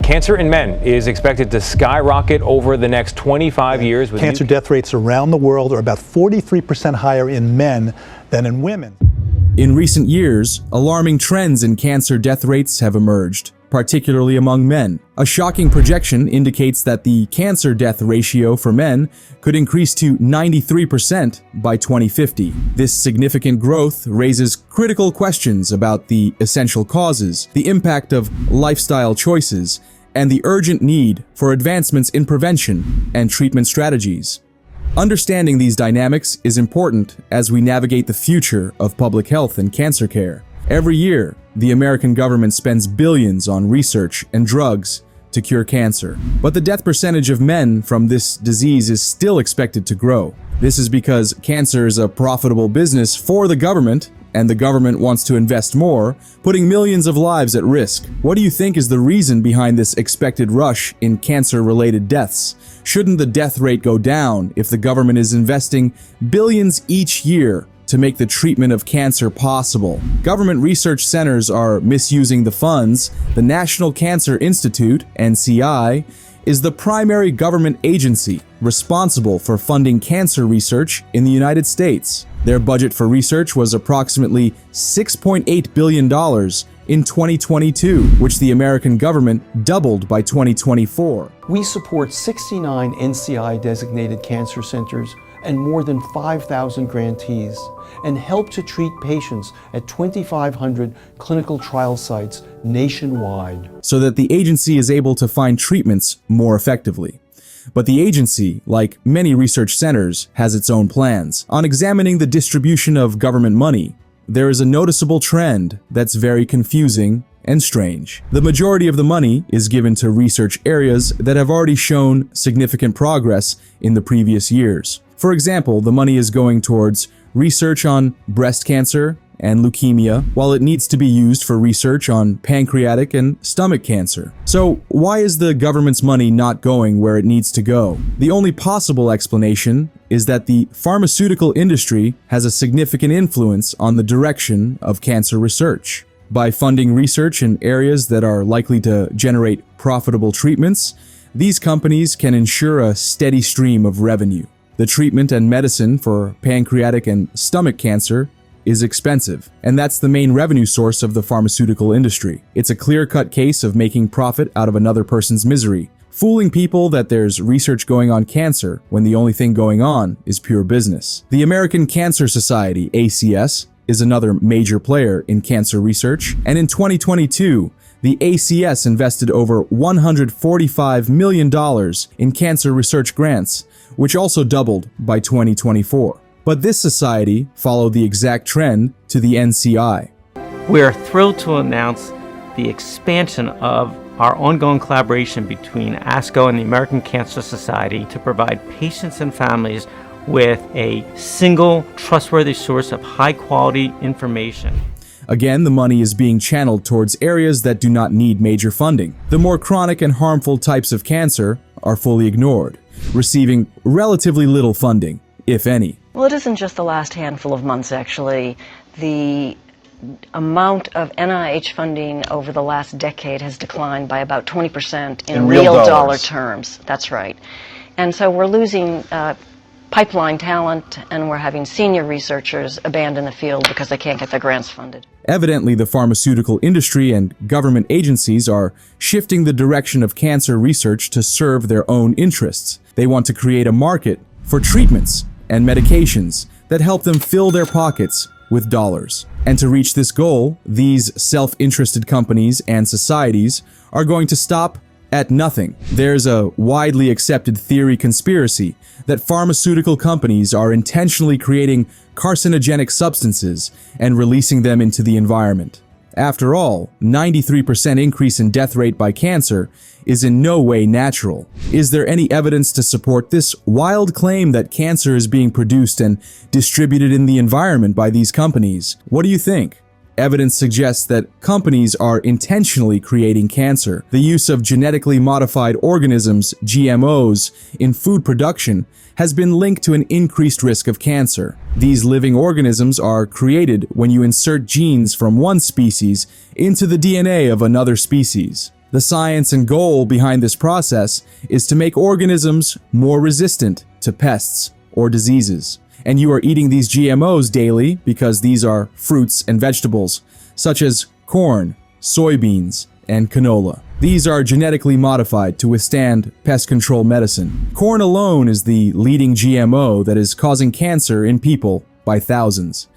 Cancer in men is expected to skyrocket over the next 25 years. With cancer death rates around the world are about 43% higher in men than in women. In recent years, alarming trends in cancer death rates have emerged, particularly among men. A shocking projection indicates that the cancer death ratio for men could increase to 93% by 2050. This significant growth raises critical questions about the essential causes, the impact of lifestyle choices, and the urgent need for advancements in prevention and treatment strategies. Understanding these dynamics is important as we navigate the future of public health and cancer care. Every year, the American government spends billions on research and drugs to cure cancer. But the death percentage of men from this disease is still expected to grow. This is because cancer is a profitable business for the government, and the government wants to invest more, putting millions of lives at risk. What do you think is the reason behind this expected rush in cancer-related deaths? Shouldn't the death rate go down if the government is investing billions each year to make the treatment of cancer possible? Government research centers are misusing the funds. The National Cancer Institute, NCI, is the primary government agency responsible for funding cancer research in the United States. Their budget for research was approximately $6.8 billion in 2022, which the American government doubled by 2024. We support 69 NCI-designated cancer centers and more than 5,000 grantees, and help to treat patients at 2,500 clinical trial sites nationwide. So that the agency is able to find treatments more effectively. But the agency, like many research centers, has its own plans. On examining the distribution of government money, there is a noticeable trend that's very confusing and strange. The majority of the money is given to research areas that have already shown significant progress in the previous years. For example, the money is going towards research on breast cancer and leukemia, while it needs to be used for research on pancreatic and stomach cancer. So why is the government's money not going where it needs to go? The only possible explanation is that the pharmaceutical industry has a significant influence on the direction of cancer research. By funding research in areas that are likely to generate profitable treatments, these companies can ensure a steady stream of revenue. The treatment and medicine for pancreatic and stomach cancer is expensive, and that's the main revenue source of the pharmaceutical industry. It's a clear-cut case of making profit out of another person's misery, fooling people that there's research going on cancer when the only thing going on is pure business. The American Cancer Society, ACS, is another major player in cancer research, and in 2022, the ACS invested over $145 million in cancer research grants, which also doubled by 2024. But this society followed the exact trend to the NCI. We are thrilled to announce the expansion of our ongoing collaboration between ASCO and the American Cancer Society to provide patients and families with a single, trustworthy source of high-quality information. Again, the money is being channeled towards areas that do not need major funding. The more chronic and harmful types of cancer are fully ignored, receiving relatively little funding, if any. Well, it isn't just the last handful of months, actually. The amount of NIH funding over the last decade has declined by about 20% in real dollar terms. That's right. And so we're losing pipeline talent, and we're having senior researchers abandon the field because they can't get their grants funded. Evidently, the pharmaceutical industry and government agencies are shifting the direction of cancer research to serve their own interests. They want to create a market for treatments and medications that help them fill their pockets with dollars. And to reach this goal, these self-interested companies and societies are going to stop at nothing. There's a widely accepted theory conspiracy that pharmaceutical companies are intentionally creating carcinogenic substances and releasing them into the environment. After all, 93% increase in death rate by cancer is in no way natural. Is there any evidence to support this wild claim that cancer is being produced and distributed in the environment by these companies? What do you think? Evidence suggests that companies are intentionally creating cancer. The use of genetically modified organisms, GMOs, in food production has been linked to an increased risk of cancer. These living organisms are created when you insert genes from one species into the DNA of another species. The science and goal behind this process is to make organisms more resistant to pests or diseases. And you are eating these GMOs daily because these are fruits and vegetables, such as corn, soybeans, and canola. These are genetically modified to withstand pest control medicine. Corn alone is the leading GMO that is causing cancer in people by thousands.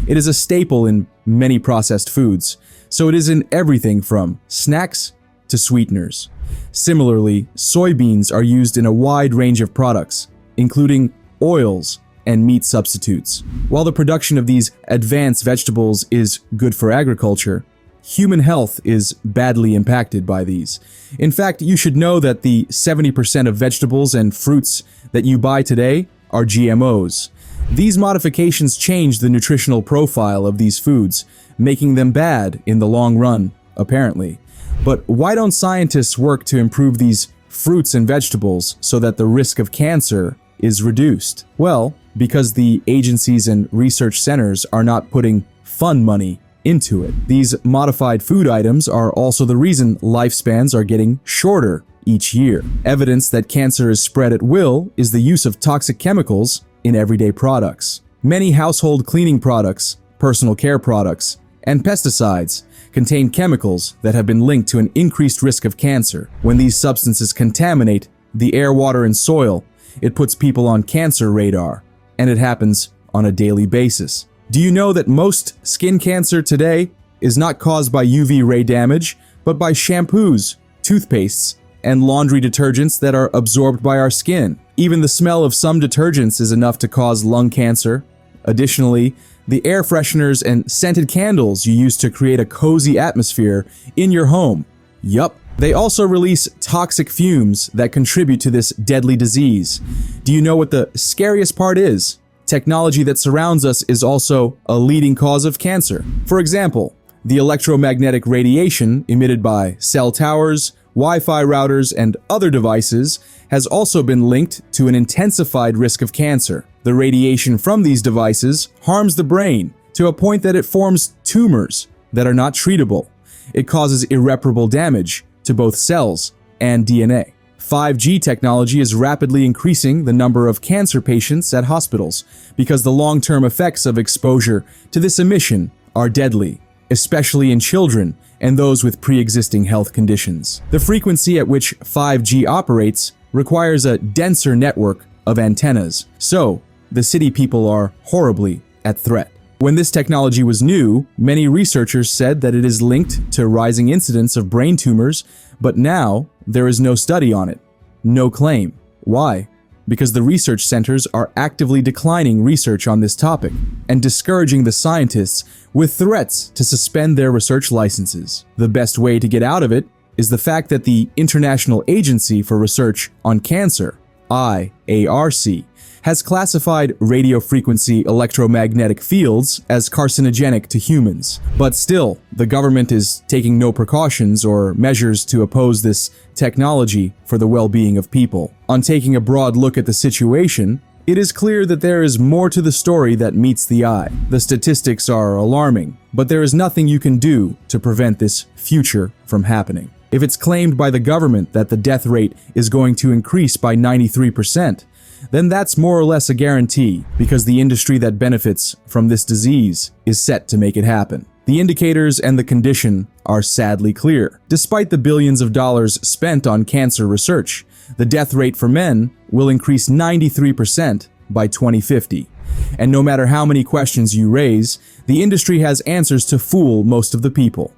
It is a staple in many processed foods, so it is in everything from snacks to sweeteners. Similarly, soybeans are used in a wide range of products, including oils and meat substitutes. While the production of these advanced vegetables is good for agriculture, human health is badly impacted by these. In fact, you should know that the 70% of vegetables and fruits that you buy today are GMOs. These modifications change the nutritional profile of these foods, making them bad in the long run, apparently. But why don't scientists work to improve these fruits and vegetables so that the risk of cancer is reduced? Well, because the agencies and research centers are not putting fun money into it. These modified food items are also the reason lifespans are getting shorter each year. Evidence that cancer is spread at will is the use of toxic chemicals in everyday products. Many household cleaning products, personal care products, and pesticides contain chemicals that have been linked to an increased risk of cancer. When these substances contaminate the air, water, and soil, it puts people on cancer radar, and it happens on a daily basis. Do you know that most skin cancer today is not caused by UV ray damage, but by shampoos, toothpastes, and laundry detergents that are absorbed by our skin? Even the smell of some detergents is enough to cause lung cancer. Additionally, the air fresheners and scented candles you use to create a cozy atmosphere in your home, yup, they also release toxic fumes that contribute to this deadly disease. Do you know what the scariest part is? Technology that surrounds us is also a leading cause of cancer. For example, the electromagnetic radiation emitted by cell towers, Wi-Fi routers, and other devices has also been linked to an intensified risk of cancer. The radiation from these devices harms the brain to a point that it forms tumors that are not treatable. It causes irreparable damage to both cells and DNA. 5G technology is rapidly increasing the number of cancer patients at hospitals because the long-term effects of exposure to this emission are deadly, especially in children and those with pre-existing health conditions. The frequency at which 5G operates requires a denser network of antennas, so the city people are horribly at threat. When this technology was new, many researchers said that it is linked to rising incidence of brain tumors, but now there is no study on it, no claim. Why? Because the research centers are actively declining research on this topic and discouraging the scientists with threats to suspend their research licenses. The best way to get out of it is the fact that the International Agency for Research on Cancer, IARC, has classified radiofrequency electromagnetic fields as carcinogenic to humans. But still, the government is taking no precautions or measures to oppose this technology for the well-being of people. On taking a broad look at the situation, it is clear that there is more to the story that meets the eye. The statistics are alarming, but there is nothing you can do to prevent this future from happening. If it's claimed by the government that the death rate is going to increase by 93%, then that's more or less a guarantee, because the industry that benefits from this disease is set to make it happen. The indicators and the condition are sadly clear. Despite the billions of dollars spent on cancer research, the death rate for men will increase 93% by 2050. And no matter how many questions you raise, the industry has answers to fool most of the people.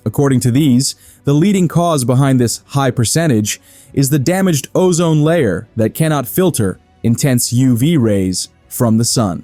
According to these, the leading cause behind this high percentage is the damaged ozone layer that cannot filter intense UV rays from the sun.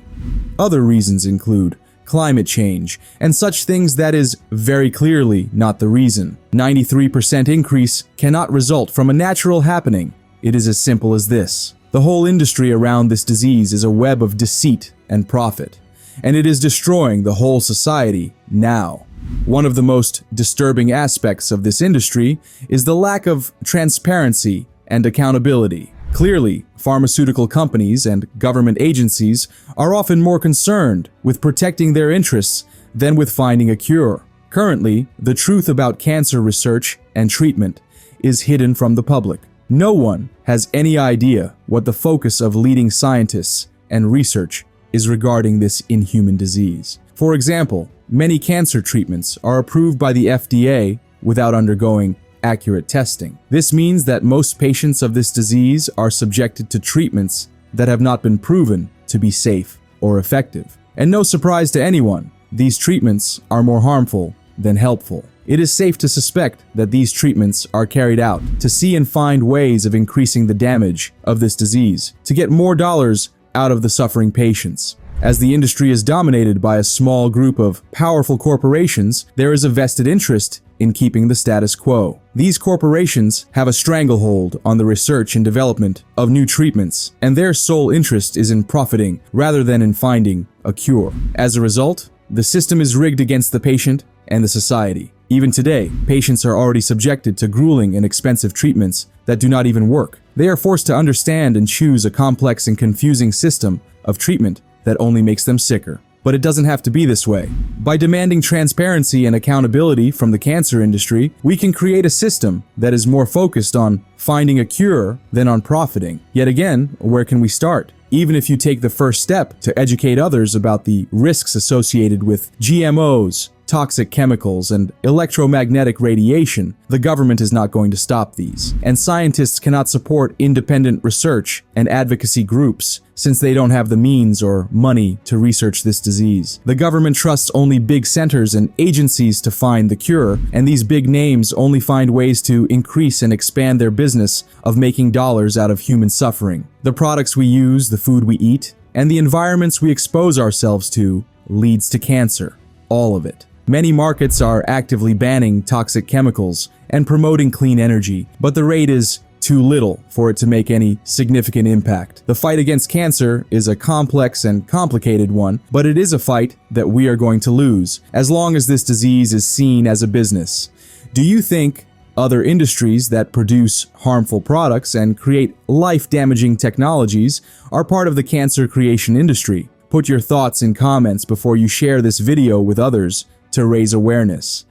Other reasons include climate change and such things that is very clearly not the reason. 93% increase cannot result from a natural happening. It is as simple as this. The whole industry around this disease is a web of deceit and profit, and it is destroying the whole society now. One of the most disturbing aspects of this industry is the lack of transparency and accountability. Clearly, pharmaceutical companies and government agencies are often more concerned with protecting their interests than with finding a cure. Currently, the truth about cancer research and treatment is hidden from the public. No one has any idea what the focus of leading scientists and research is regarding this inhuman disease. For example, many cancer treatments are approved by the FDA without undergoing accurate testing. This means that most patients of this disease are subjected to treatments that have not been proven to be safe or effective. And no surprise to anyone, these treatments are more harmful than helpful. It is safe to suspect that these treatments are carried out to see and find ways of increasing the damage of this disease, to get more dollars out of the suffering patients. As the industry is dominated by a small group of powerful corporations, there is a vested interest in keeping the status quo. These corporations have a stranglehold on the research and development of new treatments, and their sole interest is in profiting rather than in finding a cure. As a result, the system is rigged against the patient and the society. Even today, patients are already subjected to grueling and expensive treatments that do not even work. They are forced to understand and choose a complex and confusing system of treatment that only makes them sicker. But it doesn't have to be this way. By demanding transparency and accountability from the cancer industry, we can create a system that is more focused on finding a cure than on profiting. Yet again, where can we start? Even if you take the first step to educate others about the risks associated with GMOs, toxic chemicals, and electromagnetic radiation, the government is not going to stop these. And scientists cannot support independent research and advocacy groups since they don't have the means or money to research this disease. The government trusts only big centers and agencies to find the cure, and these big names only find ways to increase and expand their business of making dollars out of human suffering. The products we use, the food we eat, and the environments we expose ourselves to leads to cancer. All of it. Many markets are actively banning toxic chemicals and promoting clean energy, but the rate is too little for it to make any significant impact. The fight against cancer is a complex and complicated one, but it is a fight that we are going to lose as long as this disease is seen as a business. Do you think other industries that produce harmful products and create life-damaging technologies are part of the cancer creation industry? Put your thoughts in comments before you share this video with others to raise awareness.